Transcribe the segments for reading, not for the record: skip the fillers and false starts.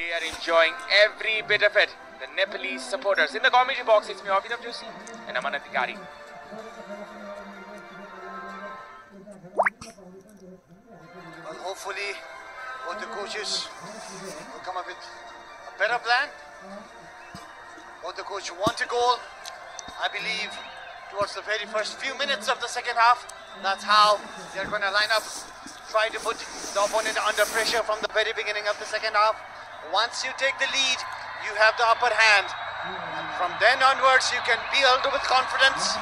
They are enjoying every bit of it. The Nepalese supporters. In the commentary box, it's me, Abhinav Joshi and Aman Adhikari. Well, hopefully, both the coaches will come up with a better plan. Both the coaches want a goal. I believe towards the very first few minutes of the second half, that's how they're going to line up. Try to put the opponent under pressure from the very beginning of the second half. Once you take the lead, you have the upper hand. And from then onwards, you can build with confidence.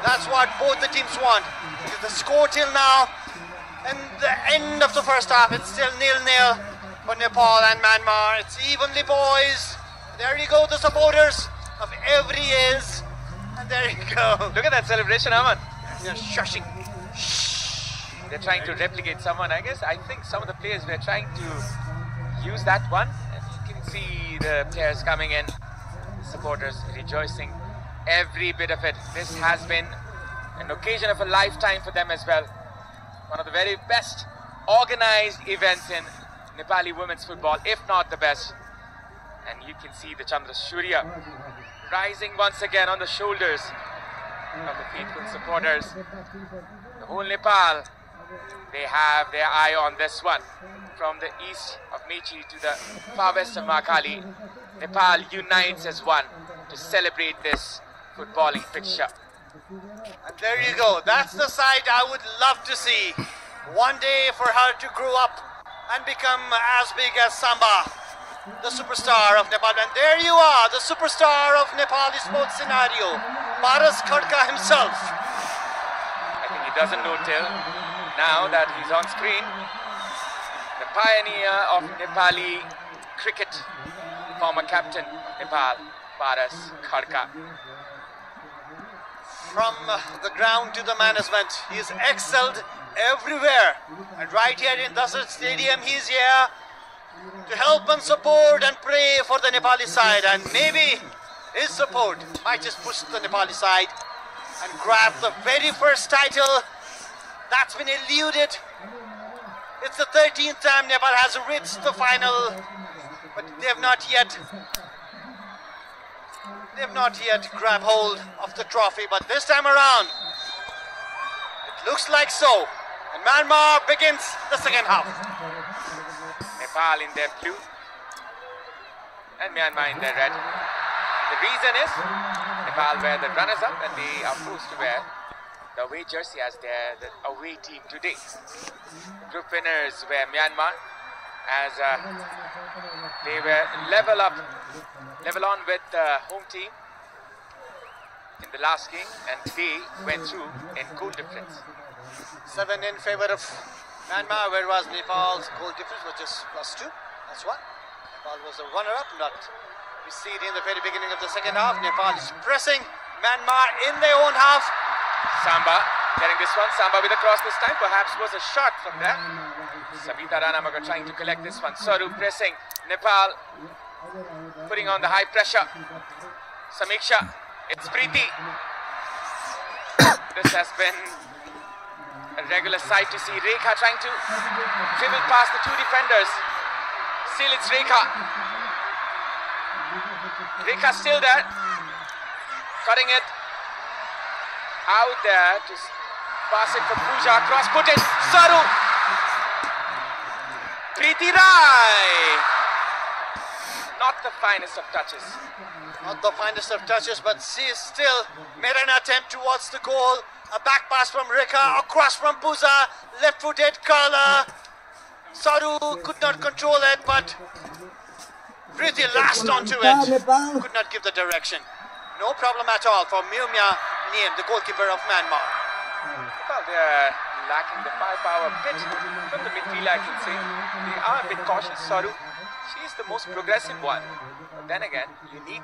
That's what both the teams want. Because the score till now, and the end of the first half, it's still 0-0 for Nepal and Myanmar. It's evenly, boys. There you go, the supporters of every is. And there you go. Look at that celebration, Aman. They're shushing. They're trying to replicate someone. I guess I think some of the players were trying to use that one. And you can see the players coming in, the supporters rejoicing every bit of it. This has been an occasion of a lifetime for them as well. One of the very best organized events in Nepali women's football, if not the best. And you can see the Chandra Shurya rising once again on the shoulders of the faithful supporters. The whole Nepal, they have their eye on this one. From the east of Mechi to the far west of Mahakali, Nepal unites as one to celebrate this footballing fixture. And there you go. That's the side I would love to see. One day for her to grow up and become as big as Samba, the superstar of Nepal. And there you are, the superstar of Nepali sports scenario, Paras Khadka himself. I think he doesn't know till now that he's on screen. The pioneer of Nepali cricket, former captain of Nepal, Paras Khadka. From the ground to the management, he has excelled everywhere. And right here in Dasar Stadium, he's here to help and support and pray for the Nepali side. And maybe his support might just push the Nepali side and grab the very first title that's been eluded. It's the 13th time Nepal has reached the final, but they've not yet grabbed hold of the trophy. But this time around, it looks like so. And Myanmar begins the second half. Nepal in their blue and Myanmar in their red. The reason is Nepal were the runners-up and they are forced to wear the away jersey as the away team today. Group winners were Myanmar as they were level on with the home team in the last game, and they went through in goal difference. 7 in favor of Myanmar, whereas Nepal's goal difference was just +2. That's what. Nepal was the runner-up, not we see it in the very beginning of the second half. Nepal is pressing Myanmar in their own half. Samba getting this one. Samba with a cross this time. Perhaps was a shot from there. Sabita Ranamaga trying to collect this one. Saru pressing. Nepal putting on the high pressure. Samiksha. It's Preeti. This has been a regular sight to see. Rekha trying to dribble past the two defenders. Still it's Rekha. Rekha still there. Cutting it out there to pass it for Pooja. Cross put it. Saru. Preeti Rai. Not the finest of touches. Not the finest of touches, but she still made an attempt towards the goal. A back pass from Rekha, across from Pooja, left-footed curler. Saru could not control it, but Preeti lashed onto it. Could not give the direction. No problem at all for Myumya Niem, the goalkeeper of Myanmar. Well, they are lacking the firepower a bit from the midfield, I can say. They are a bit cautious. Saru, she's the most progressive one. But then again, you need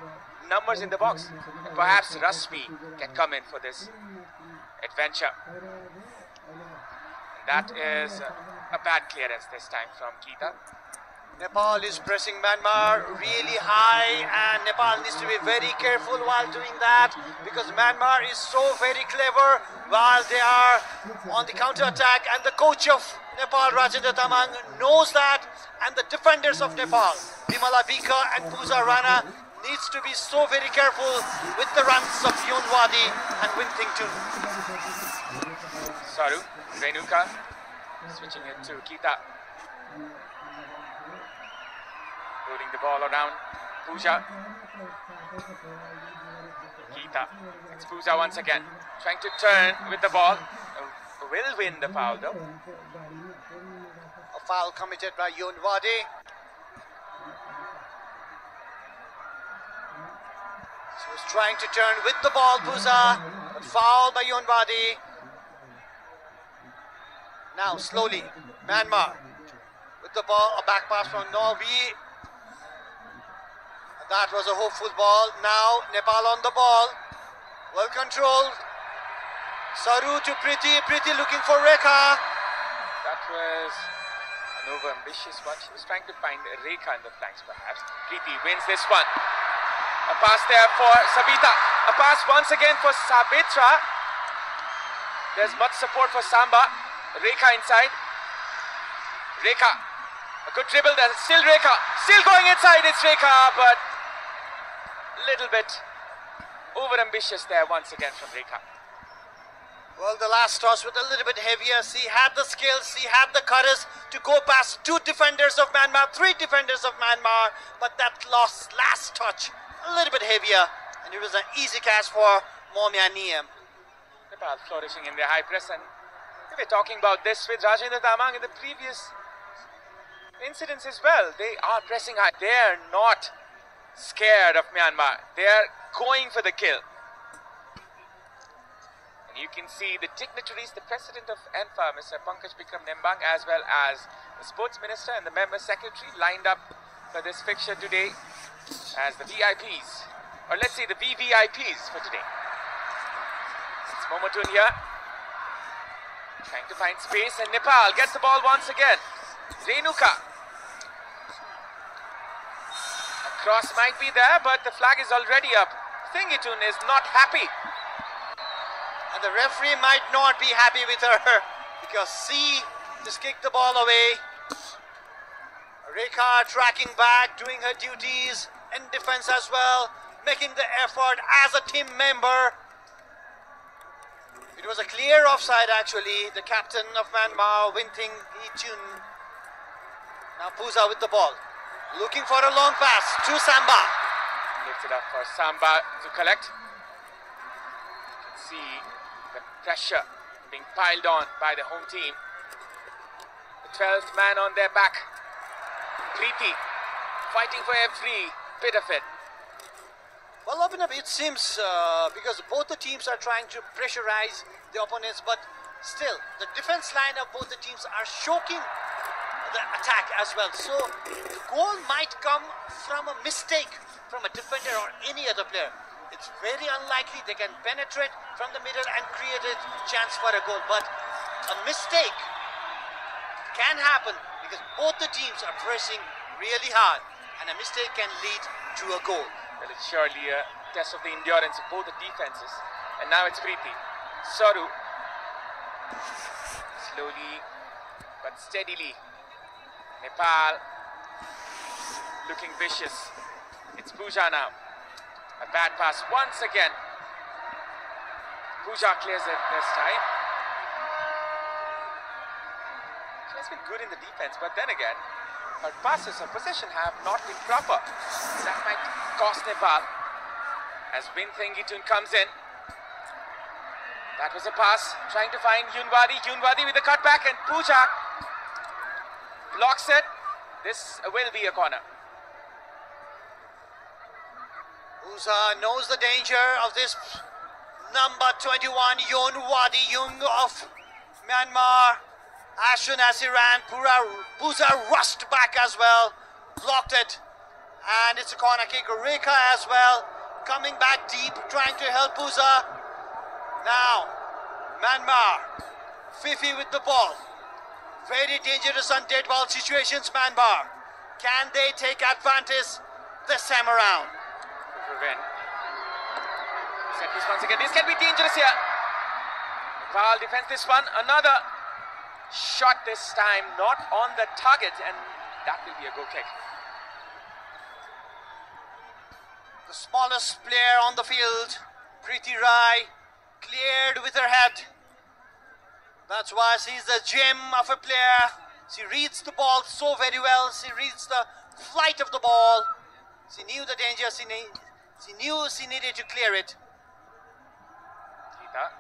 numbers in the box. And perhaps Rasmi can come in for this adventure. And that is a bad clearance this time from Geeta. Nepal is pressing Myanmar really high, and Nepal needs to be very careful while doing that, because Myanmar is so very clever while they are on the counter-attack, and the coach of Nepal, Rajendra Tamang, knows that, and the defenders of Nepal Bimala Bika and Pooja Rana needs to be so very careful with the runs of Yonwadi and Wintington. Saru, Renuka, switching it to Kita. Moving the ball around. Pooja. Kita. It's Pooja once again. Trying to turn with the ball. Will win the foul though. A foul committed by Yonwadi. She was trying to turn with the ball, Pooja, but foul by Yonwadi. Now slowly, Myanmar with the ball, a back pass from Norway. That was a hopeful ball. Now Nepal on the ball, well controlled. Saru to Priti, Priti looking for Rekha. That was an over-ambitious one. She was trying to find Rekha in the flanks perhaps. Priti wins this one. A pass there for Sabita. A pass once again for Sabitra. There's much support for Samba. Rekha inside. Rekha. A good dribble there. Still Rekha. Still going inside. It's Rekha, but a little bit over-ambitious there once again from Rekha. Well, the last toss was a little bit heavier. She had the skills, she had the courage to go past 2 defenders of Myanmar, 3 defenders of Myanmar, but that last touch a little bit heavier, and it was an easy catch for Momia Niem. Nepal flourishing in their high press, and we were talking about this with Rajendra Tamang in the previous incidents as well. They are pressing high. They are not scared of Myanmar. They are going for the kill. You can see the dignitaries, the president of ENFA, Mr. Pankaj Bikram Nembang, as well as the sports minister and the member secretary lined up for this fixture today as the VIPs, or let's say the VVIPs for today. It's Momotun here, trying to find space, and Nepal gets the ball once again. Renuka. A cross might be there, but the flag is already up. Thingitun is not happy. And the referee might not be happy with her because she just kicked the ball away. Rekha tracking back, doing her duties in defense as well, making the effort as a team member. It was a clear offside actually. The captain of Myanmar, Winting Chun. Now Pooja with the ball, looking for a long pass to Samba. Lifts it up for Samba to collect. You can see the pressure being piled on by the home team. The 12th man on their back. Preeti fighting for every bit of it. Well, Abhinav, it seems because both the teams are trying to pressurize the opponents, but still the defense line of both the teams are choking the attack as well. So the goal might come from a mistake from a defender or any other player. It's very unlikely they can penetrate from the middle and create a chance for a goal. But a mistake can happen because both the teams are pressing really hard, and a mistake can lead to a goal. Well, it's surely a test of the endurance of both the defenses. And now it's Preeti. Saru. Slowly but steadily. Nepal looking vicious. It's Pooja now. A bad pass once again. Pooja clears it this time. She has been good in the defense, but then again, her passes, her possession have not been proper. That might cost Nepal. As Winthengitun comes in. That was a pass, trying to find Yunwadi. Yunwadi with a cutback, and Pooja blocks it. This will be a corner. Pooja knows the danger of this number 21, Yonwadi Jung of Myanmar. As soon as he ran, Pooja rushed back as well, blocked it, and it's a corner kick. Rekha as well, coming back deep, trying to help Pooja. Now, Myanmar, Fifi with the ball. Very dangerous on dead ball situations, Myanmar. Can they take advantage this time around? Set this once again. This can be dangerous here. Nepal defends this one. Another shot this time, not on the target, and that will be a goal kick. The smallest player on the field, Preeti Rai, cleared with her head. That's why she's a gem of a player. She reads the ball so very well. She reads the flight of the ball. She knew the danger. She knew she needed to clear it. Geeta.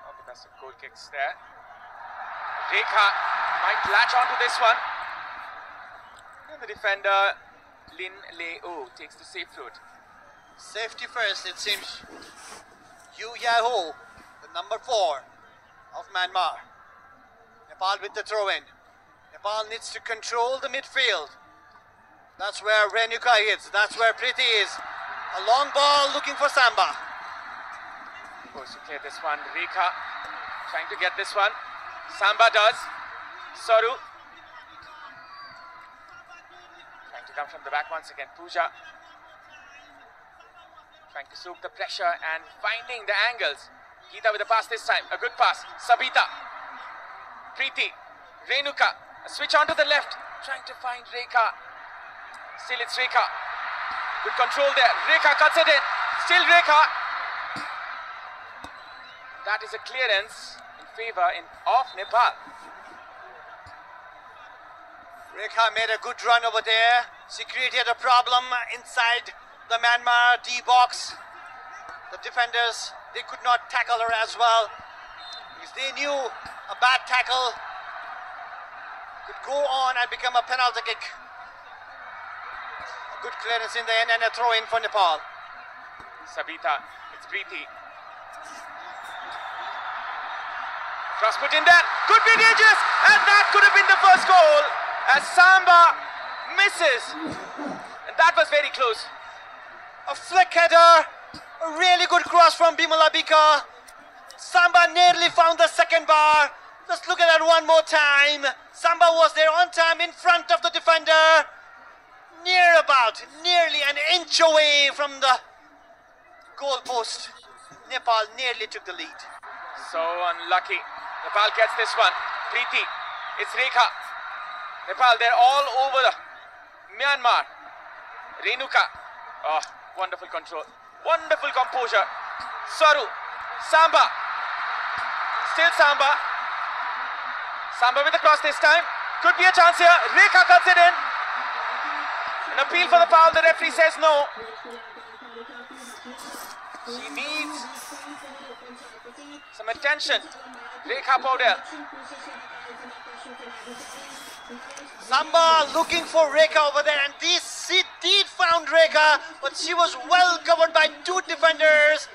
Okay, that's some goal kicks there. Rekha might latch onto this one. And the defender, Lin Leo, takes the safe route. Safety first, it seems. Yu Yaho, the number 4 of Myanmar. Nepal with the throw-in. Nepal needs to control the midfield. That's where Renuka is. That's where Preeti is. A long ball looking for Samba. Goes to clear this one. Rekha trying to get this one. Samba does. Saru trying to come from the back once again. Pooja trying to soak the pressure and finding the angles. Geeta with a pass this time. A good pass. Sabita. Preeti. Renuka. A switch onto the left. Trying to find Rekha. Still it's Rekha. Good control there. Rekha cuts it in. Still Rekha. That is a clearance in favour of Nepal. Rekha made a good run over there. She created a problem inside the Myanmar D box. The defenders, they could not tackle her as well, because they knew a bad tackle could go on and become a penalty kick. A good clearance in the end and a throw in for Nepal. Sabita, it's Preeti. Cross put in there, could be dangerous, and that could have been the first goal as Samba misses, and that was very close. A flick header, a really good cross from Bimala Bika. Samba nearly found the second bar. Just look at that one more time. Samba was there on time in front of the defender. Nearly an inch away from the goal post. Nepal nearly took the lead. So unlucky. Nepal gets this one. Preeti, it's Rekha. Nepal, they're all over Myanmar. Renuka. Oh, wonderful control. Wonderful composure. Saru. Samba. Still Samba. Samba with the cross this time. Could be a chance here. Rekha cuts it in. An appeal for the foul. The referee says no. She needs some attention. Rekha Paudel. Samba looking for Rekha over there, and she did found Rekha, but she was well covered by 2 defenders.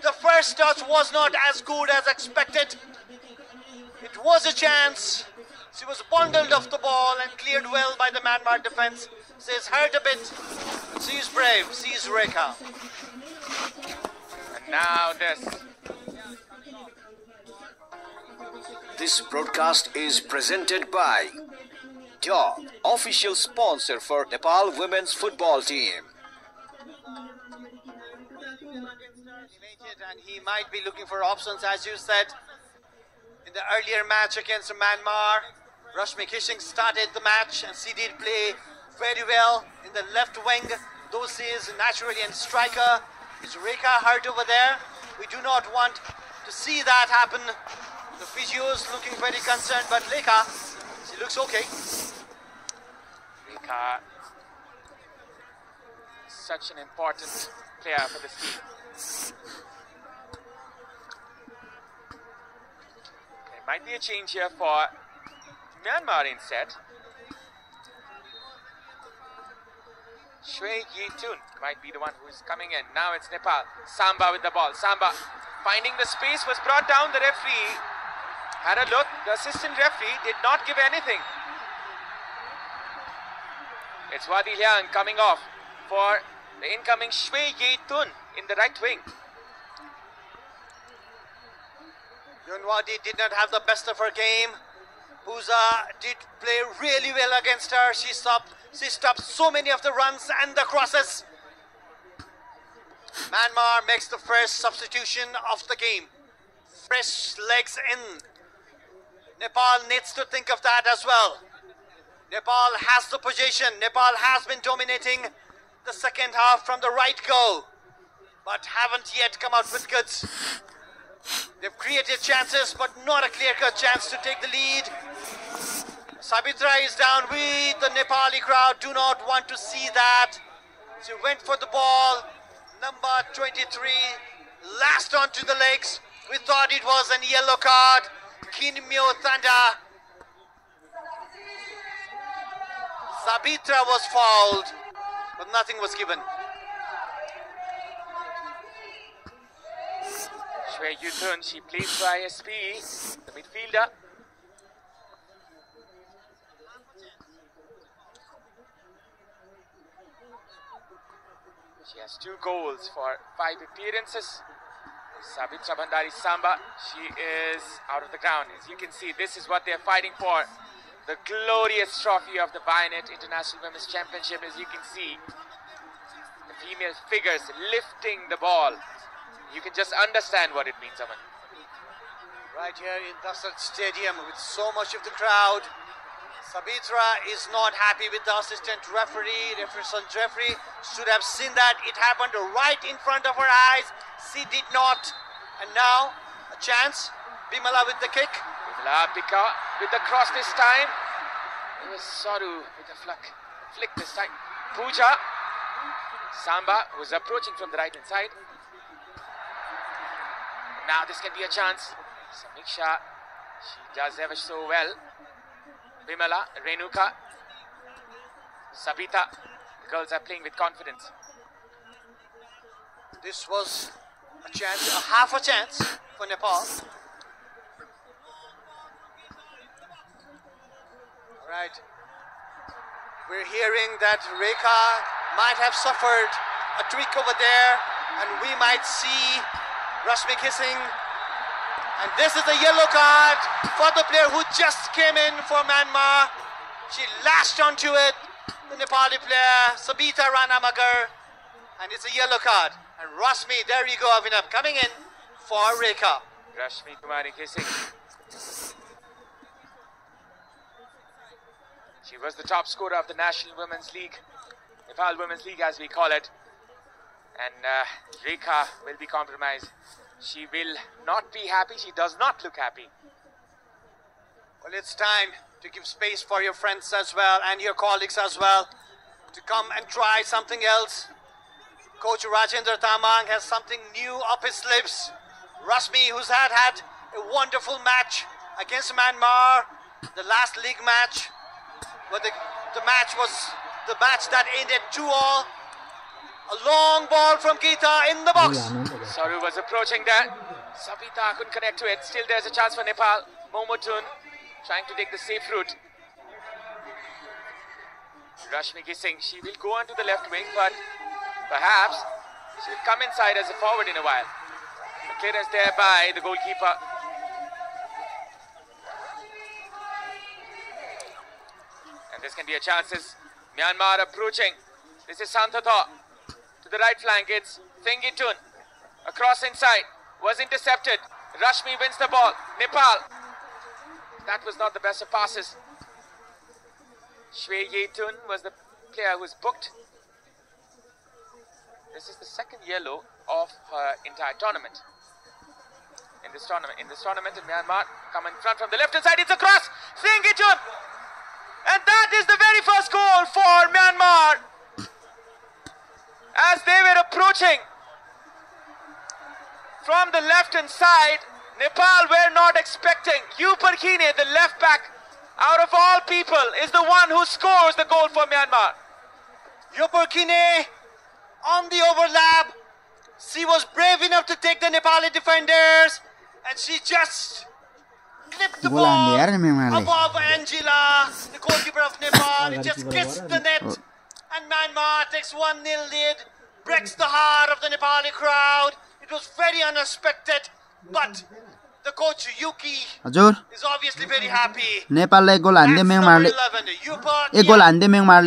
The first touch was not as good as expected. It was a chance. She was bundled off the ball and cleared well by the Myanmar defense. She's hurt a bit, but she's brave. She's Rekha. And now this. This broadcast is presented by Dog, official sponsor for Nepal women's football team. And he might be looking for options, as you said. In the earlier match against Myanmar, Rashmi Kishing started the match, and she did play very well in the left wing, though she is naturally a striker. Is Rekha hurt over there? We do not want to see that happen. The physio is looking very concerned, but Rekha, she looks okay. Rekha, such an important player for this team. There might be a change here for Myanmar instead. Shui Yi-tun might be the one who is coming in. Now it's Nepal. Samba with the ball. Samba finding the space, was brought down. The referee had a look. The assistant referee did not give anything. It's Wadi Liang coming off for the incoming Shui Yi-tun in the right wing. Yunwadi did not have the best of her game. Pooja did play really well against her. She stopped so many of the runs and the crosses. Myanmar makes the first substitution of the game. Fresh legs in. Nepal needs to think of that as well. Nepal has the possession. Nepal has been dominating the second half from the right go, but haven't yet come out with goods. They've created chances, but not a clear-cut chance to take the lead. Sabitra is down with the Nepali crowd. Do not want to see that. She went for the ball. Number 23, last onto the legs. We thought it was a yellow card. Kinmyo Thanda. Sabitra was fouled, but nothing was given. Shwe Yutun, she plays for ISP, the midfielder. She has 2 goals for 5 appearances. Sabitra Bhandari Samba, she is out of the ground. As you can see, this is what they're fighting for. The glorious trophy of the Vianet International Women's Championship. As you can see, the female figures lifting the ball. You can just understand what it means, Aman. Right here in Dasat Stadium with so much of the crowd. Sabitra is not happy with the assistant referee. Referee should have seen that. It happened right in front of her eyes. She did not. And now, a chance. Bimala with the kick. Bimala Pika with the cross this time. It was Saru with a flick this time. Pooja. Samba was approaching from the right hand side. Now this can be a chance. Samiksha, she does ever so well. Bimala, Renuka, Sabita, the girls are playing with confidence. This was a chance, a half a chance for Nepal. Right. We're hearing that Rekha might have suffered a tweak over there, and we might see Rashmi kissing. And this is a yellow card for the player who just came in for Myanmar. She lashed onto it, the Nepali player, Sabita Ranamagar, and it's a yellow card. And Rashmi, there you go, Avinav, coming in for Rekha. Rashmi Kumari kissing. She was the top scorer of the National Women's League, Nepal Women's League as we call it. And Rekha will be compromised. She will not be happy. She does not look happy. Well, it's time to give space for your friends as well and your colleagues as well to come and try something else. Coach Rajendra Tamang has something new up his sleeves. Rashmi, who's had a wonderful match against Myanmar, the last league match, but the match was the match that ended 2-all. A long ball from Geeta in the box. Saru was approaching there. Sabita couldn't connect to it. Still there's a chance for Nepal. Momotun trying to take the safe route. Rashmi Gising, she will go onto the left wing, but perhaps she'll come inside as a forward in a while. The clearance there by the goalkeeper. And this can be a chance as Myanmar approaching. This is Santhatha. To the right flank, it's Thengitun. A cross inside, was intercepted. Rashmi wins the ball. Nepal. That was not the best of passes. Shwe Yetun was the player who was booked. This is the second yellow of her entire tournament. In this tournament, in Myanmar, come in front from the left hand side, it's a cross. Thengitun. And that is the very first goal for Myanmar. As they were approaching from the left hand side, Nepal were not expecting. Yuparkine, the left back, out of all people, is the one who scores the goal for Myanmar. Yuparkine on the overlap. She was brave enough to take the Nepali defenders, and she just clipped the ball above Angela, the goalkeeper of Nepal. It just kissed the net. And Myanmar takes 1-0 lead, breaks the heart of the Nepali crowd. It was very unexpected, but the coach Yuki is obviously very happy. Nepal like goal and Myanmar.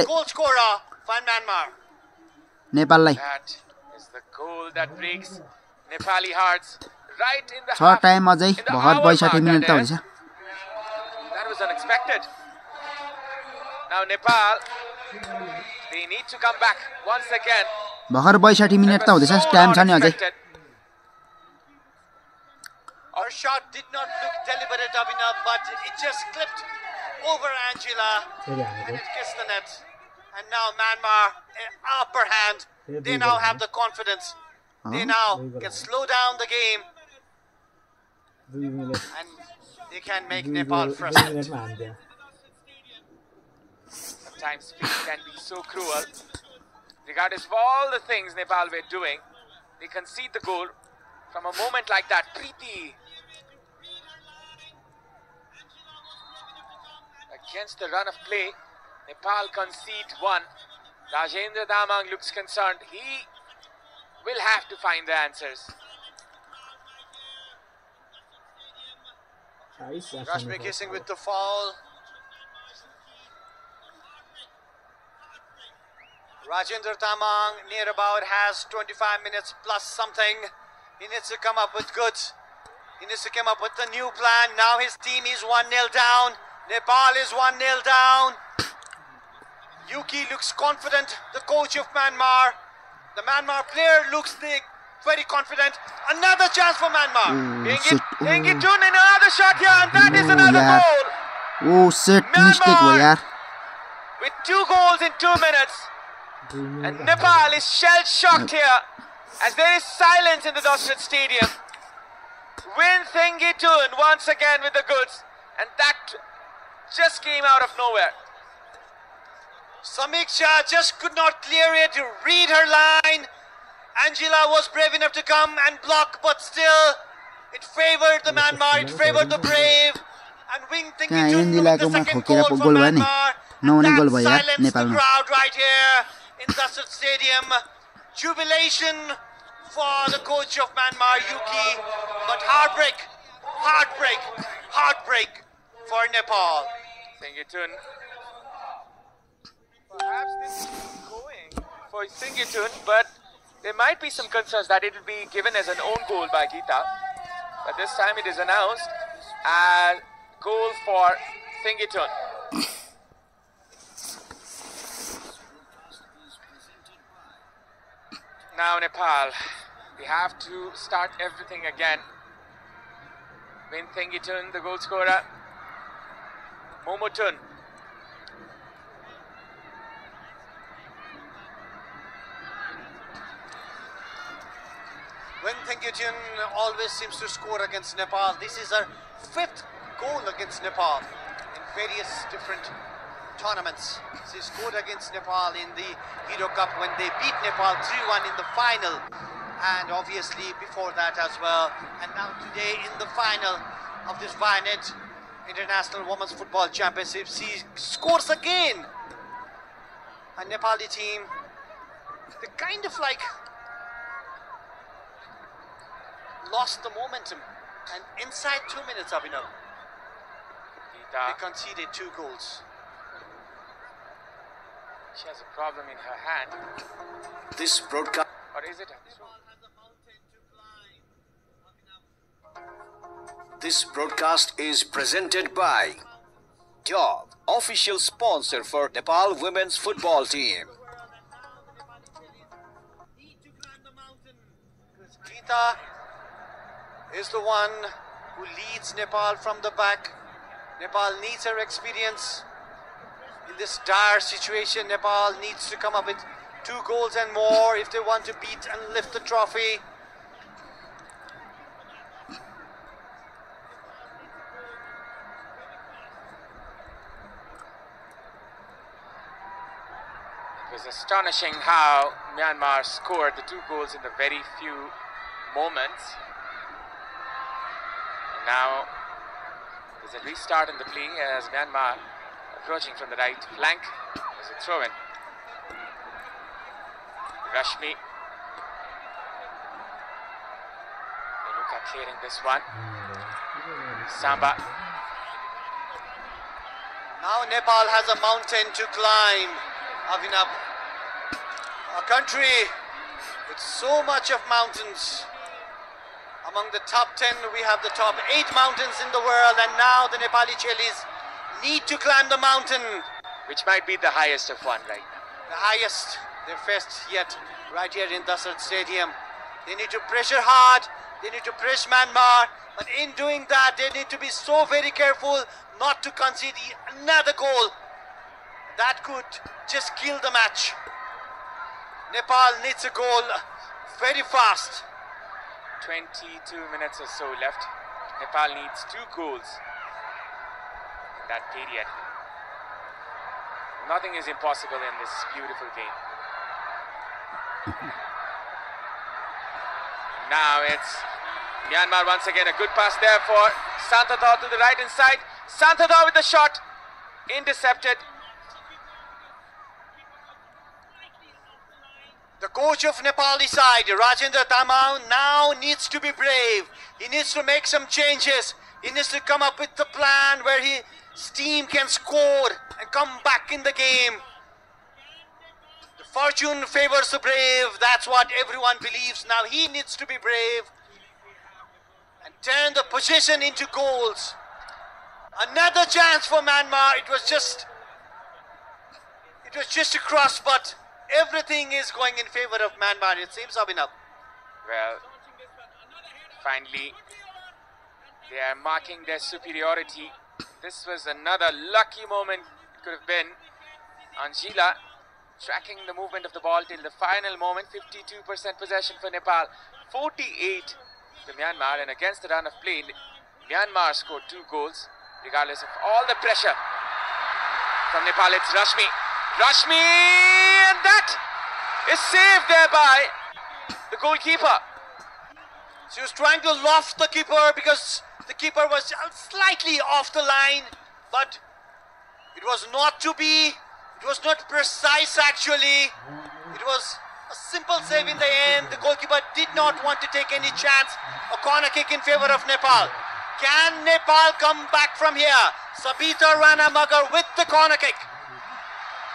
Goal scorer for Myanmar. Nepal like. That is the goal that breaks Nepali hearts right in the Short time अझै बहुत 62 minute त हुन्छ. That was unexpected. Now Nepal They need to come back once again. भर्खर 62 minute त हुँदैछ time छ नि अझै Her shot did not look deliberate enough, but it just clipped over Angela and it kissed the net. And now Myanmar, upper hand. They now have the confidence. They now can slow down the game and they can make Nepal frustrated. Sometimes speed can be so cruel. Regardless of all the things Nepal were doing, they concede the goal from a moment like that. Preeti against the run of play, Nepal concede one. Rajendra Damang looks concerned. He will have to find the answers. Rashmi kissing with the foul. Rajendra Damang near about has 25 minutes plus something. He needs to come up with goods. He needs to come up with a new plan. Now his team is 1-0 down. Nepal is 1-0 down. Yuki looks confident, the coach of Myanmar. The Myanmar player looks very confident. Another chance for Myanmar. Thengitun in another shot here, and that is another goal. Oh shit, mistake हो यार. With 2 goals in 2 minutes. And Nepal is shell-shocked here as there is silence in the Dosret Stadium. Win Thengitun once again with the goods, and that just came out of nowhere. Samiksha just could not clear it, read her line. Angela was brave enough to come and block, but still it favored the Myanmar, it favored the brave. And Wing Thengitun with the second goal for Myanmar. And that silenced the crowd right here in Dosret Stadium. Jubilation for the coach of Myanmar, Yuki, but heartbreak for Nepal. Thengitun. Perhaps this is going for Thengitun, but there might be some concerns that it will be given as an own goal by Geeta. But this time it is announced as goal for Thengitun. Now Nepal, they have to start everything again. Win Thengitun, the goal scorer. Momotun. Wing Thengitun always seems to score against Nepal. This is her 5th goal against Nepal in various different tournaments. She scored against Nepal in the Hero Cup when they beat Nepal 3-1 in the final, and obviously before that as well. And now today in the final of this Vianet International Women's Football Championship, she scores again. A Nepali team, they kind of like lost the momentum, and inside 2 minutes, Abhinav, they conceded 2 goals. She has a problem in her hand. This broadcast. Or is it? This broadcast is presented by Dove, official sponsor for Nepal women's football team. Geeta is the one who leads Nepal from the back. Nepal needs her experience. In this dire situation, Nepal needs to come up with 2 goals and more if they want to beat and lift the trophy. It was astonishing how Myanmar scored the 2 goals in the very few moments. And now there's a restart in the play as Myanmar approaching from the right flank. There's a throw-in. Rashmi. Renuka clearing this one. Samba. Now Nepal has a mountain to climb, Abhinav. A country with so much of mountains. Among the top 10, we have the top 8 mountains in the world, and now the Nepali Chelis need to climb the mountain. which might be the highest of one right now. The highest they've faced yet, right here in Dasrat Stadium. They need to pressure hard, they need to press Myanmar, but in doing that, they need to be so very careful not to concede another goal. That could just kill the match. Nepal needs a goal very fast. 22 minutes or so left. Nepal needs 2 goals in that period. Nothing is impossible in this beautiful game. Now it's Myanmar once again. A good pass there for Santador to the right hand side. Santador with the shot. Intercepted. The coach of Nepali side, Rajendra Tamau, now needs to be brave. He needs to make some changes. He needs to come up with the plan where his team can score and come back in the game. The fortune favors the brave. That's what everyone believes. Now he needs to be brave and turn the possession into goals. Another chance for Myanmar. It was just a cross, but everything is going in favor of Myanmar, it seems, Abhinav. Well, finally, they are marking their superiority. This was another lucky moment. It could have been Angela tracking the movement of the ball till the final moment. 52% possession for Nepal, 48 to Myanmar, and against the run of play, Myanmar scored 2 goals, regardless of all the pressure from Nepal. It's Rashmi, and that is saved there by the goalkeeper. She was trying to loft the keeper because the keeper was slightly off the line, but it was not to be. It was not precise actually. It was a simple save in the end. The goalkeeper did not want to take any chance. A corner kick in favor of Nepal. Can Nepal come back from here? Sabita Rana Magar with the corner kick.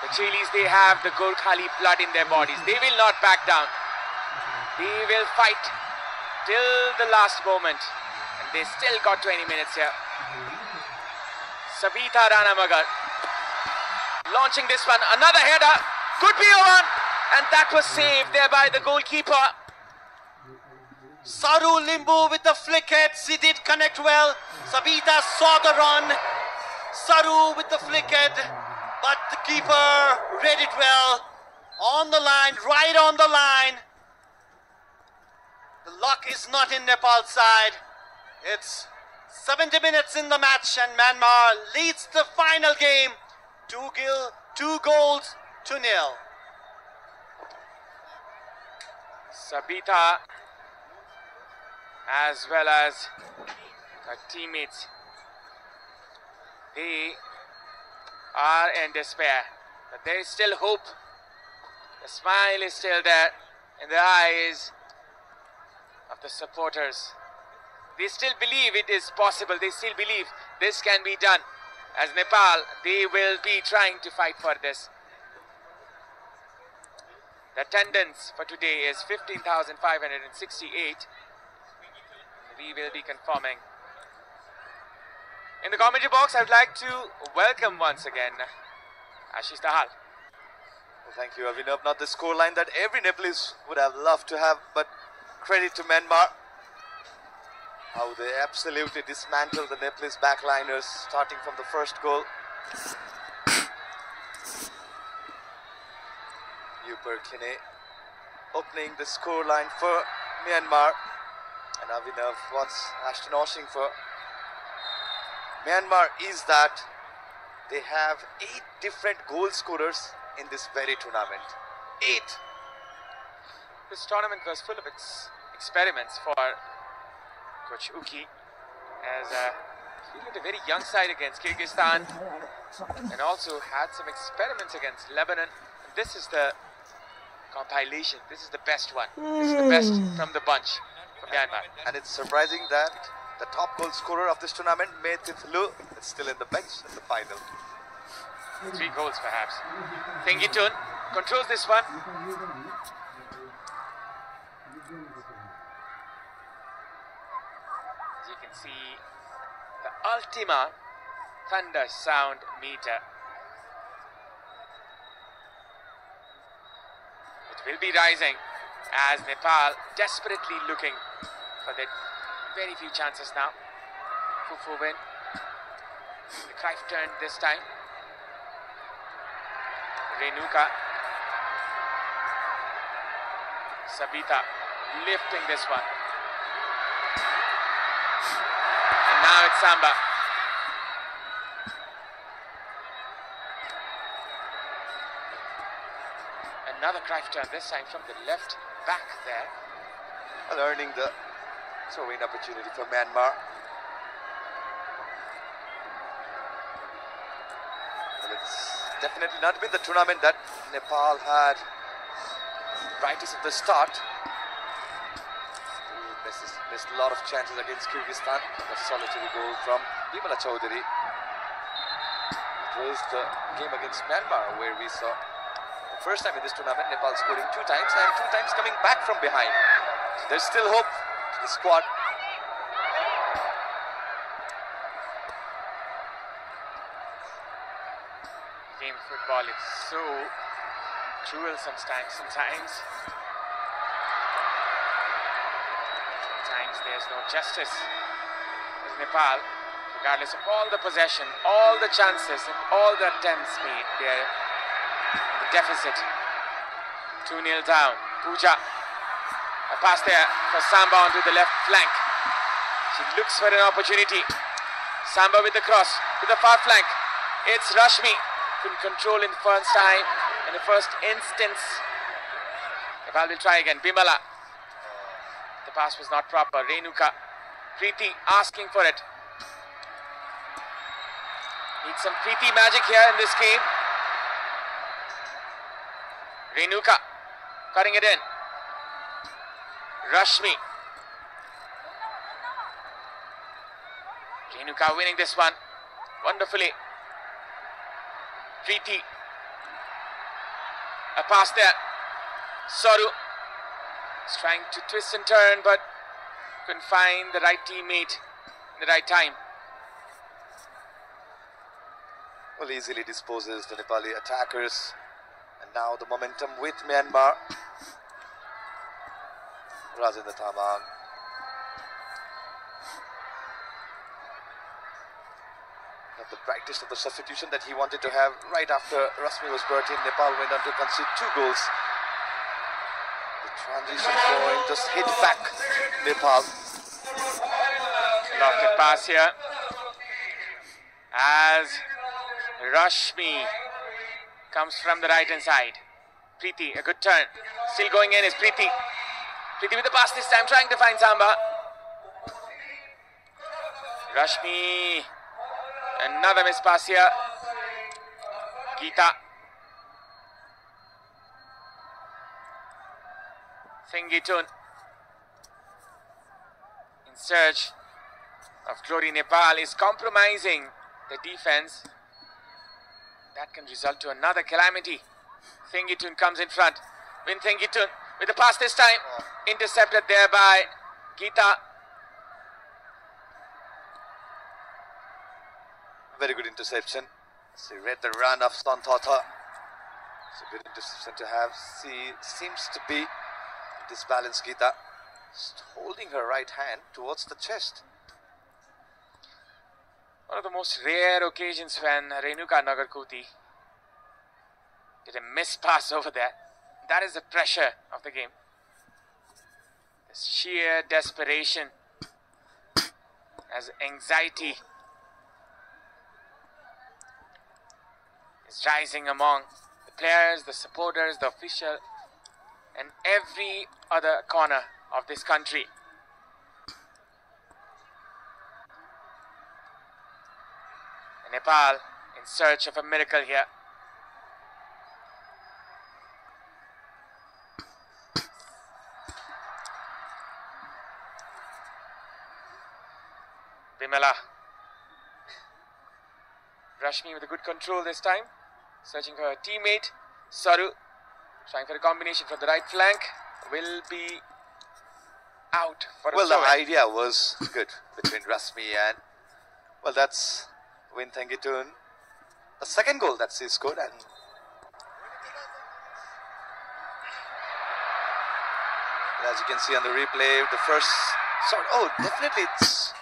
The Chilis, they have the Gorkhali blood in their bodies. They will not back down. They will fight till the last moment. And they still got 20 minutes here. Sabita Rana Magar launching this one. Another header. Could be a one. And that was saved there by the goalkeeper. Saru Limbu with the flick head. She did connect well. Sabita saw the run. Saru with the flick head. But the keeper read it well. On the line, right on the line. The luck is not in Nepal's side. It's 70 minutes in the match and Myanmar leads the final game. 2 goals to 0. Sabita, as well as her teammates, they are in despair, but there is still hope. The smile is still there in the eyes of the supporters. They still believe it is possible. They still believe this can be done. As Nepal, they will be trying to fight for this. The attendance for today is 15,568. We will be confirming. In the commentary box, I would like to welcome once again Ashish Dahal. Well, thank you, Abhinav. Not the scoreline that every Nepalese would have loved to have, but credit to Myanmar. How they absolutely dismantled the Nepalese backliners, starting from the first goal. Yuper Kine opening the scoreline for Myanmar. And Abhinav wants Ashton Oshing for Myanmar is that they have 8 different goal scorers in this very tournament. 8. This tournament was full of experiments for Coach Uki, as he fielded a very young side against Kyrgyzstan and also had some experiments against Lebanon. And this is the compilation. This is the best one. This is the best from the bunch from Myanmar. And it's surprising that the top goal scorer of this tournament, Meithith Lu, is still in the bench in the final. 3 goals perhaps. Thengitun controls this one. As you can see, the Ultima thunder sound meter. will be rising as Nepal desperately looking for the very few chances now. Fufu win. The Cruyff turn this time. Renuka. Sabita lifting this one. And now it's Samba. Another Cruyff turn, this time from the left back there. Well, earning the throw-in opportunity for Myanmar. Well, it's definitely not been the tournament that Nepal had right at the start. Missed a lot of chances against Kyrgyzstan. A solitary goal from Bimala Chaudhary. It was the game against Myanmar where we saw first time in this tournament, Nepal scoring 2 times and 2 times coming back from behind. So there's still hope to the squad. Game football is so cruel sometimes. Sometimes there's no justice. As Nepal, regardless of all the possession, all the chances and all the attempts made, they're deficit. 2-0 down. Pooja. A pass there for Samba onto the left flank. She looks for an opportunity. Samba with the cross to the far flank. It's Rashmi. Couldn't control in the first time. In the first instance. Nepal will try again. Bimala. The pass was not proper. Renuka. Preeti asking for it. Need some Preeti magic here in this game. Renuka cutting it in. Rashmi. Renuka winning this one wonderfully. Preeti. A pass there. Saru is trying to twist and turn but couldn't find the right teammate in the right time. Well, easily disposes the Nepali attackers. And now the momentum with Myanmar. Rajendra Tamang. The brightest of the substitution that he wanted to have right after Rashmi was brought in. Nepal went on to concede 2 goals. The transition point just hit back Nepal. Lofted pass here as Rashmi comes from the right hand side. Preeti, a good turn. Still going in is Preeti. Preeti with the pass this time, trying to find Samba. Rashmi. Another miss pass here. Geeta. Thingitun. In search of glory. Nepal is compromising the defense. That can result to another calamity. Thingitun comes in front. Win Thingitun with the pass this time. Intercepted there by Geeta. Very good interception. So read the run of Santata. It's a good interception to have. She seems to be disbalanced, Geeta. Just holding her right hand towards the chest. One of the most rare occasions when Renuka Nagarkoti did a miss pass over there. That is the pressure of the game. The sheer desperation as anxiety is rising among the players, the supporters, the official, and every other corner of this country. Nepal in search of a miracle here. Bimala. Rashmi with a good control this time. Searching for her teammate. Saru trying for a combination from the right flank. Will be out for a Well, throw-in. the idea was good between Rashmi and, well, that's Win Thangitun. The second goal that she scored, and As you can see on the replay, the first... Sorry, oh, definitely it's...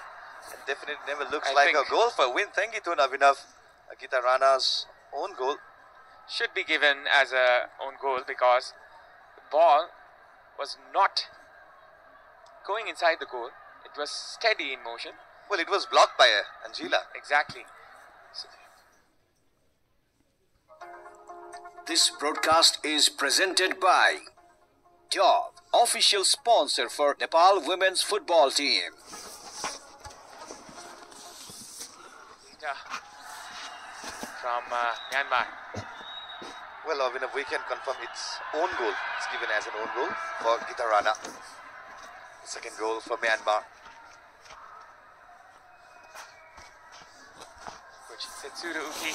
It definitely never looks like a goal for win. Thank you to Abhinav. Gita Rana's own goal should be given as a own goal because the ball was not going inside the goal. It was steady in motion. Well, it was blocked by Angela. Exactly. This broadcast is presented by Dove, official sponsor for Nepal women's football team. From Myanmar. Well, Abhinav, we can confirm it's own goal. It's given as an own goal for Gita Rana. Second goal for Myanmar. Coach Tetsuro Uki.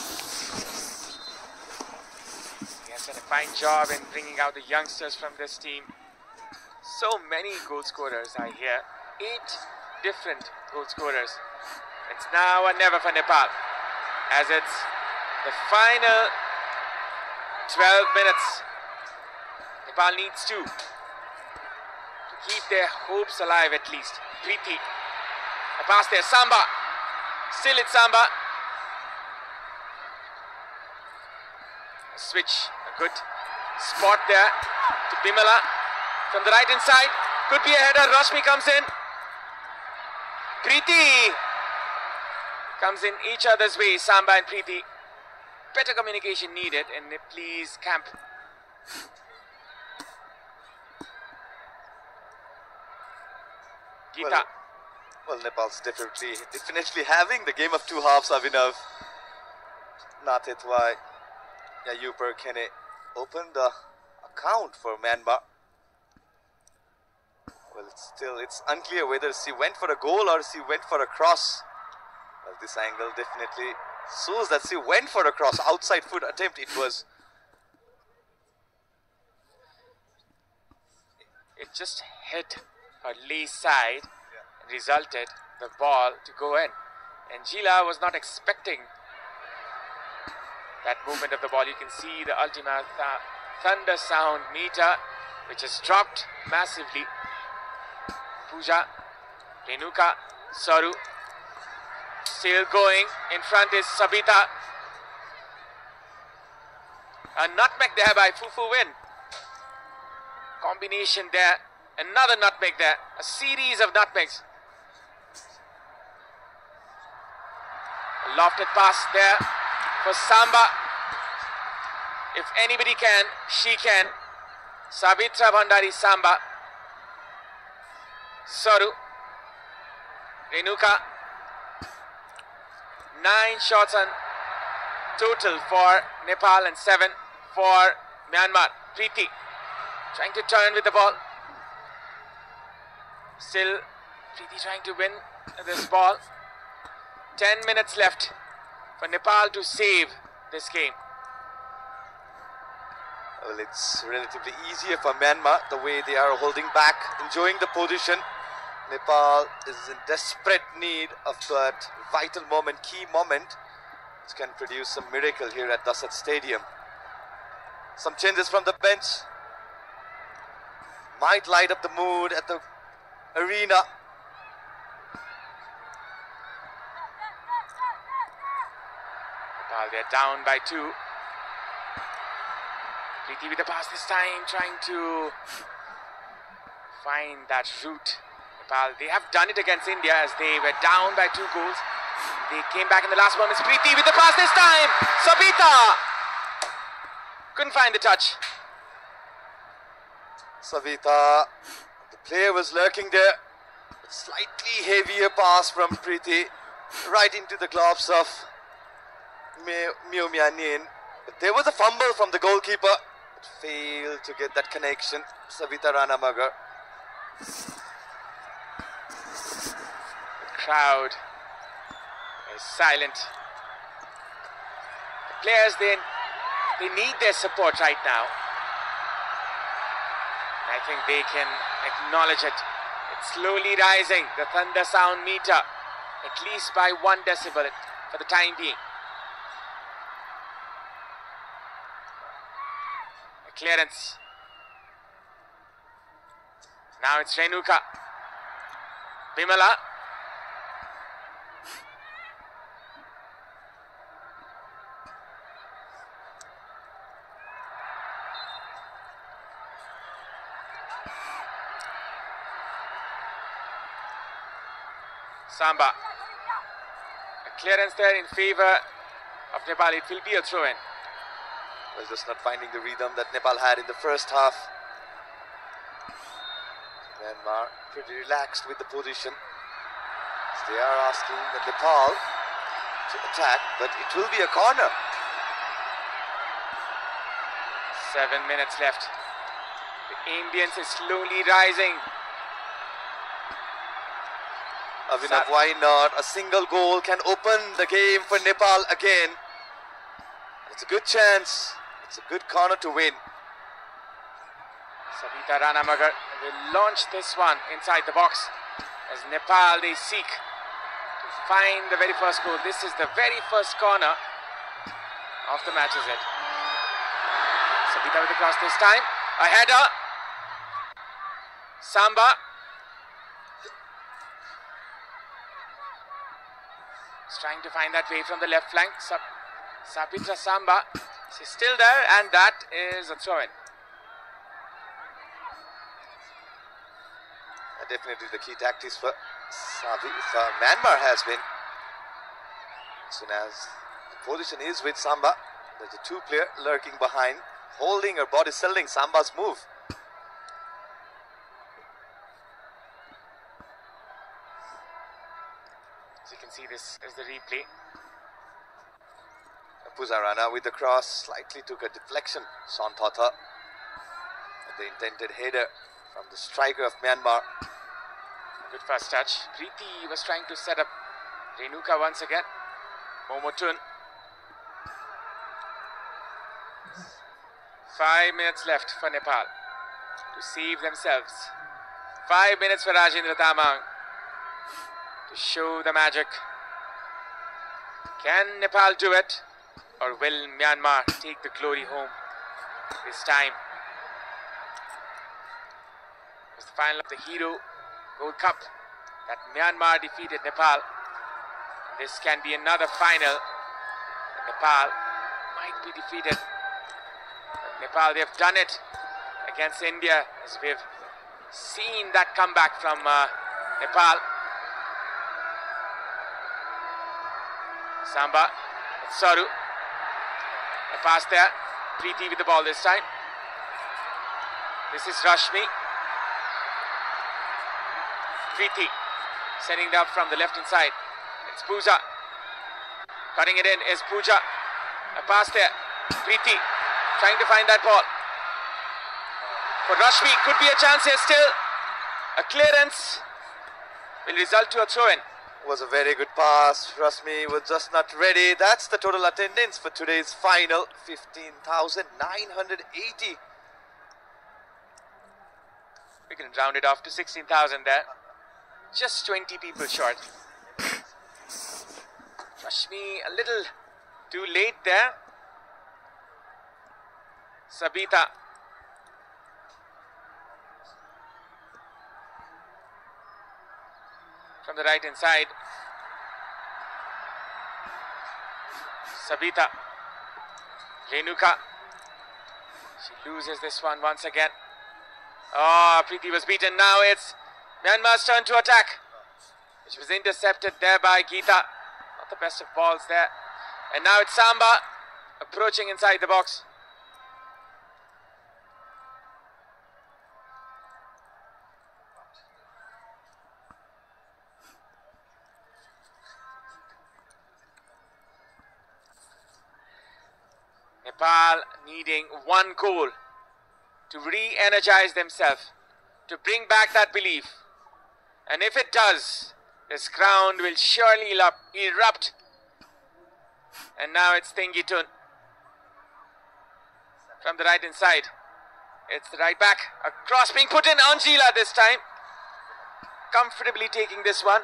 He has done a fine job in bringing out the youngsters from this team. So many goal scorers are here. 8 different goal scorers. It's now or never for Nepal, as it's the final 12 minutes. Nepal needs to keep their hopes alive at least. Preeti, a pass there, Samba. Still it's Samba. A switch, a good spot there to Bimala from the right hand side. Could be a header. Rashmi comes in. Preeti comes in each other's way. Samba and Preeti. Better communication needed in Nepalese camp. Gita. Well, Nepal's definitely having the game of two halves, Abhinav. Natetwai Yayupur Kene opened the account for Myanmar. Well, it's unclear whether she went for a goal or she went for a cross. Well, this angle definitely shows that she went for a cross. Outside foot attempt it was. It just hit her lee side and resulted the ball to go in. Angela was not expecting that movement of the ball. You can see the Ultima Thunder sound meter, which has dropped massively. Pooja, Renuka, Saru, still going. In front is Sabita. A nutmeg there by Fufu Win. Combination there. Another nutmeg there. A series of nutmegs. A lofted pass there for Samba. If anybody can, she can. Savitra Bhandari Samba. Saru. Renuka. 9 shots on total for Nepal and 7 for Myanmar. Preeti trying to turn with the ball. Still Preeti trying to win this ball. 10 minutes left for Nepal to save this game. Well, it's relatively easier for Myanmar the way they are holding back, enjoying the position. Nepal is in desperate need of that vital moment, key moment, which can produce some miracle here at Dasat Stadium. Some changes from the bench might light up the mood at the arena. Nepal, they're down by 2. Preeti with the pass this time, trying to find that route. Nepal, they have done it against India as they were down by 2 goals. They came back in the last moments. Preeti with the pass this time. Sabita couldn't find the touch. Savita, the player was lurking there. A slightly heavier pass from Preeti right into the gloves of Myo Myanin. But there was a fumble from the goalkeeper. It failed to get that connection. Savita Ranamagar. The crowd is silent. The players, they need their support right now. I think they can acknowledge it. It's slowly rising, the thunder sound meter, at least by 1 decibel for the time being. A clearance. Now it's Renuka. Bimala. Samba. A clearance there in favor of Nepal. It will be a throw-in. Was just not finding the rhythm that Nepal had in the first half. Myanmar pretty relaxed with the position. They are asking the Nepal to attack, but it will be a corner. 7 minutes left. The ambience is slowly rising. Avinav, why not? A single goal can open the game for Nepal again. It's a good chance. It's a good corner to win. Sabita Ranamagar will launch this one inside the box as Nepal, they seek to find the very first goal. This is the very first corner of the match, is it? Sabita with the cross this time. A header. Samba. He's trying to find that way from the left flank. Sabita Samba. She's still there, and that is a throw-in. Definitely the key tactics for Myanmar has been, as soon as the position is with Samba, there's a two-player lurking behind, holding her body, selling Samba's move. As you can see, this is the replay. Puzarana with the cross, slightly took a deflection. Sontotha, the intended header from the striker of Myanmar. Good first touch. Preeti was trying to set up Renuka once again. Momotun. 5 minutes left for Nepal to save themselves. 5 minutes for Rajendra Tamang to show the magic. Can Nepal do it, or will Myanmar take the glory home this time? It's the final of the Hero Gold Cup that Myanmar defeated Nepal. This can be another final. Nepal might be defeated. But Nepal, they've done it against India, as we've seen that comeback from Nepal. Samba, it's Saru. A pass there. Preeti with the ball this time. This is Rashmi. Preeti setting it up from the left hand side. It's Pooja. Cutting it in is Pooja. A pass there. Preeti trying to find that ball. For Rashmi, could be a chance here still. A clearance will result to a throw-in. Was a very good pass. Rashmi was just not ready. That's the total attendance for today's final. 15,980. We can round it off to 16,000 there. Just 20 people short. Rashmi a little too late there. Sabita. From the right hand side. Sabita. Renuka. She loses this one once again. Oh, Preeti was beaten. Now it's Myanmar's turn to attack, which was intercepted there by Geeta. Not the best of balls there. And now it's Samba approaching inside the box. Nepal needing one goal to re-energize themselves, to bring back that belief. And if it does, this ground will surely erupt. And now it's Thengitun from the right hand side. It's the right back. A cross being put in. Anjila this time comfortably taking this one.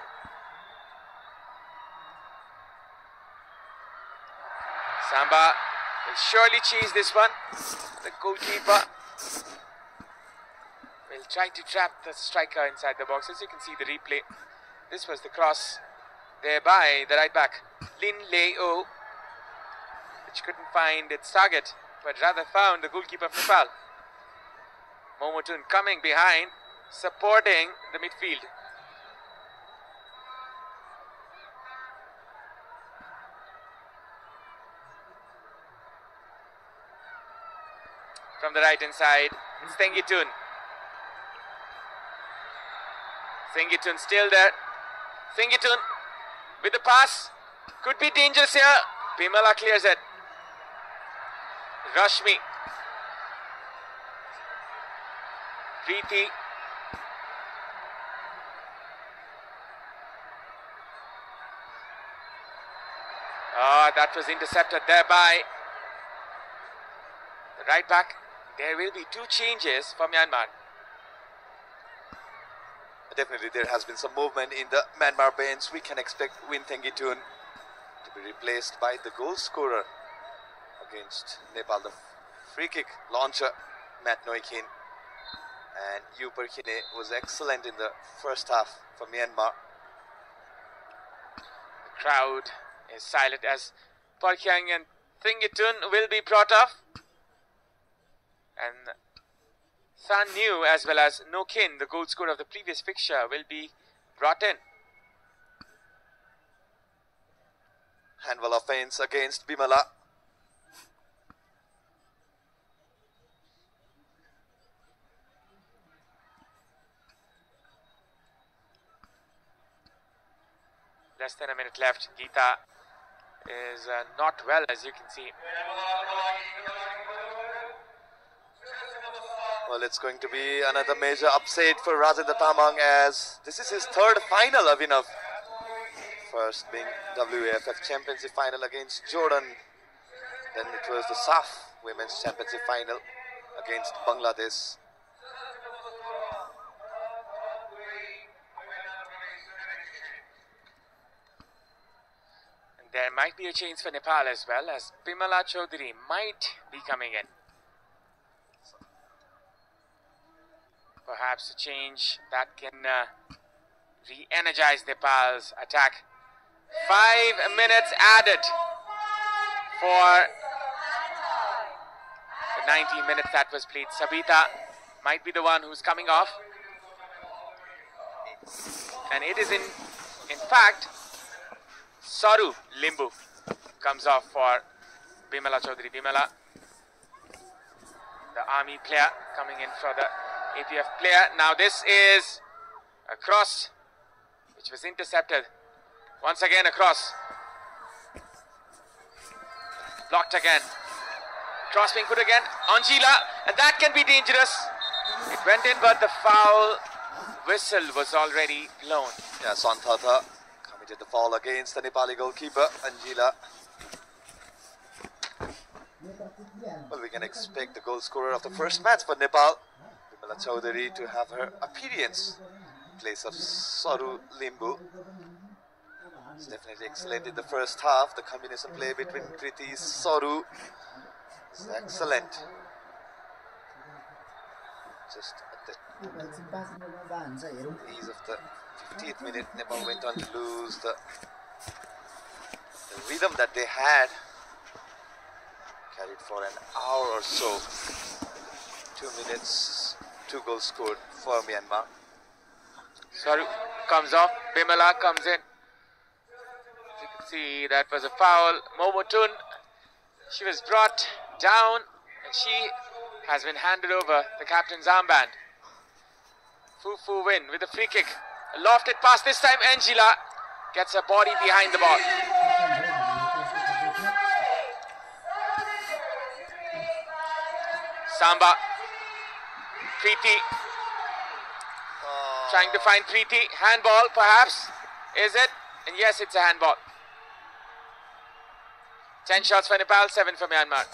Samba will surely chase this one. The goalkeeper will try to trap the striker inside the box. As you can see the replay, this was the cross there by the right back Lin Leo, which couldn't find its target but rather found the goalkeeper of Nepal. Momotun coming behind, supporting the midfield. From the right hand side, it's Thengitun. Thengitun still there. Thengitun with the pass. Could be dangerous here. Bimala clears it. Rashmi. Preeti. That was intercepted there by the right back. There will be 2 changes for Myanmar. Definitely there has been some movement in the Myanmar bench. We can expect Win Thengitun to be replaced by the goal scorer against Nepal, the free kick launcher Matt Noikin. And Yu Perkine was excellent in the first half for Myanmar. The crowd is silent as Parkyang and Thengitun will be brought off. And San New as well as No Kin, the goal scorer of the previous fixture, will be brought in. Handball offense against Bimala. Less than a minute left. Geeta is not well, as you can see. Well, it's going to be another major upset for Rajendra Tamang, as this is his 3rd final, Abhinav. First being WAFF Championship final against Jordan. Then it was the SAF Women's Championship final against Bangladesh. And there might be a change for Nepal as well, as Bimala Chaudhary might be coming in. Perhaps a change that can re-energize Nepal's attack. 5 minutes added for the 19 minutes that was played. Sabita might be the one who's coming off. And it is in fact, Saru Limbu comes off for Bimala Chaudhary. Bimala, the army player, coming in for the APF player. Now this is a cross which was intercepted. Once again a cross. Blocked again. Cross being put again. Anjila, and that can be dangerous. It went in, but the foul whistle was already blown. Yeah, Santhatha committed the foul against the Nepali goalkeeper, Anjila. Well, we can expect the goal scorer of the first match for Nepal, Bimala Chaudhary, to have her appearance in place of Saru Limbu. It's definitely excellent in the first half. The combination play between Kriti Saru is excellent. Just at the ease of the 50th minute, Nepal went on to lose the rhythm that they had. Carried for an hour or so. 2 minutes, 2 goals scored for Myanmar. Saru comes off, Bimala comes in. As you can see, that was a foul. Momotun, she was brought down and she has been handed over the captain's armband. Fufu Win with a free kick. A lofted pass this time. Angela gets her body behind the ball. Samba. Preeti. Trying to find Preeti. Handball perhaps. Is it? And yes, it's a handball. 10 shots for Nepal, 7 for Myanmar.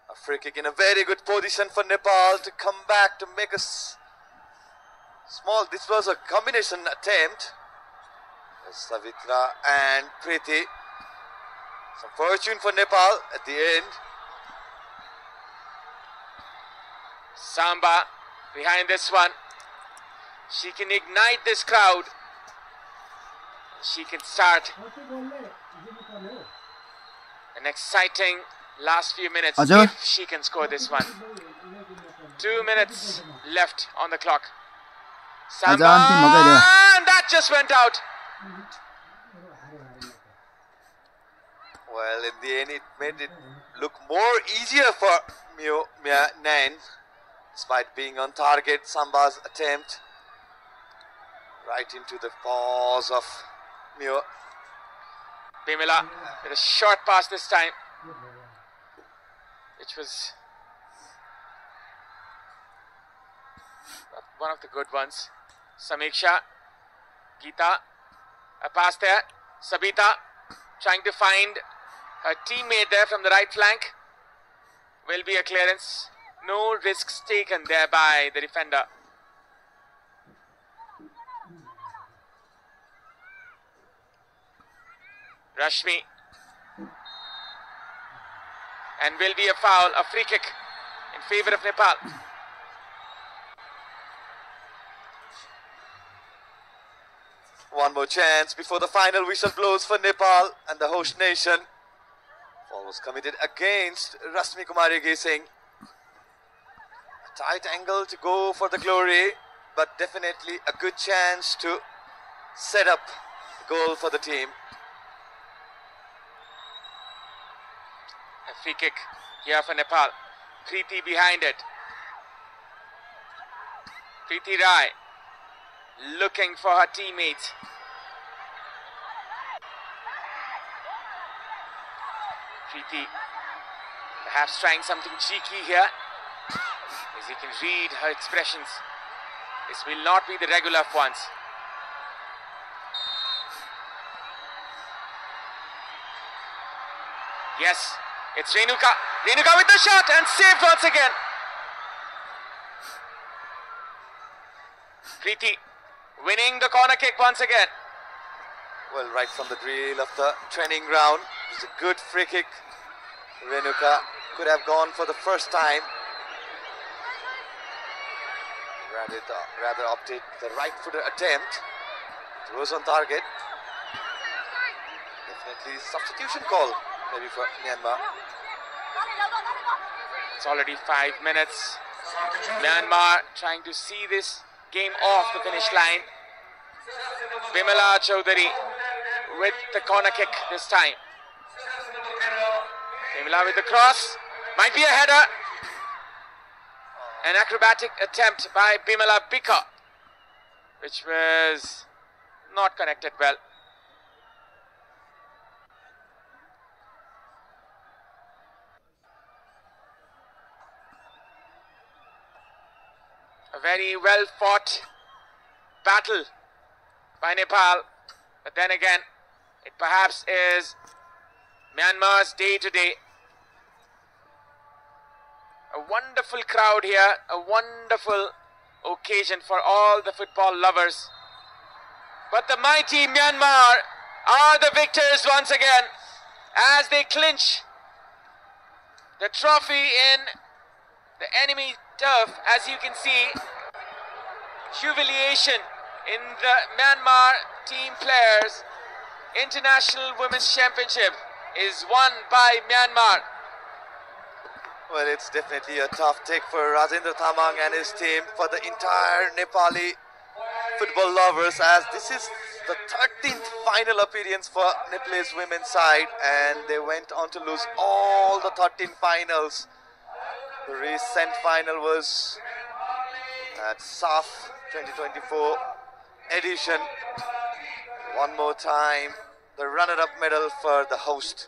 A free kick in a very good position for Nepal to come back to make a small. This was a combination attempt. Savitra and Preeti. Some fortune for Nepal at the end. Samba behind this one. She can ignite this crowd. She can start an exciting last few minutes if she can score this one. 2 minutes left on the clock. Samba, and that just went out. Well, in the end, it made it look more easier for Myanmar, despite being on target. Samba's attempt right into the paws of Myo. Bimila with a short pass this time, which was one of the good ones. Samiksha, Geeta, a pass there. Sabita trying to find her teammate there from the right flank. Will be a clearance. No risks taken there by the defender. Rashmi. And will be a foul, a free kick in favour of Nepal. One more chance before the final whistle blows for Nepal and the host nation. Foul was committed against Rashmi Kumari Gesing. A tight angle to go for the glory, but definitely a good chance to set up the goal for the team. A free kick here for Nepal. Preeti behind it. Preeti Rai looking for her teammates. Preeti perhaps trying something cheeky here, as you can read her expressions. This will not be the regular ones. Yes, it's Renuka. Renuka with the shot and saved once again. Preeti winning the corner kick once again. Well, right from the drill of the training ground, it was a good free kick. Renuka could have gone for the first time. Rather opted the right-footed attempt. It was on target. Definitely substitution call maybe for Myanmar. It's already 5 minutes. Myanmar trying to see this game off the finish line. Bimala Chaudhary with the corner kick this time. Bimala with the cross. Might be a header. An acrobatic attempt by Bimala Bika, which was not connected well. A very well fought battle by Nepal, but then again, it perhaps is Myanmar's day today. A wonderful crowd here, a wonderful occasion for all the football lovers. But the mighty Myanmar are the victors once again as they clinch the trophy in the enemy turf. As you can see, jubilation in the Myanmar team players. International Women's Championship is won by Myanmar. Well, it's definitely a tough take for Rajendra Thamang and his team, for the entire Nepali football lovers, as this is the 13th final appearance for Nepalese women's side, and they went on to lose all the 13 finals. The recent final was at SAF 2024 edition. One more time, the runner-up medal for the host.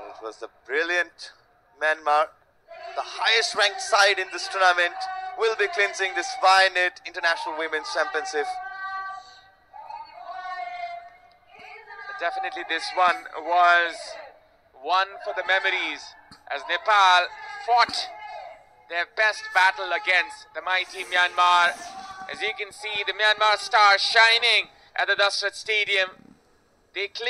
It was the brilliant Myanmar, the highest ranked side in this tournament, will be clinching this Vianet International Women's Championship. Definitely this one was one for the memories, as Nepal fought their best battle against the mighty Myanmar. As you can see, the Myanmar star shining at the Dasrat Stadium. They clinched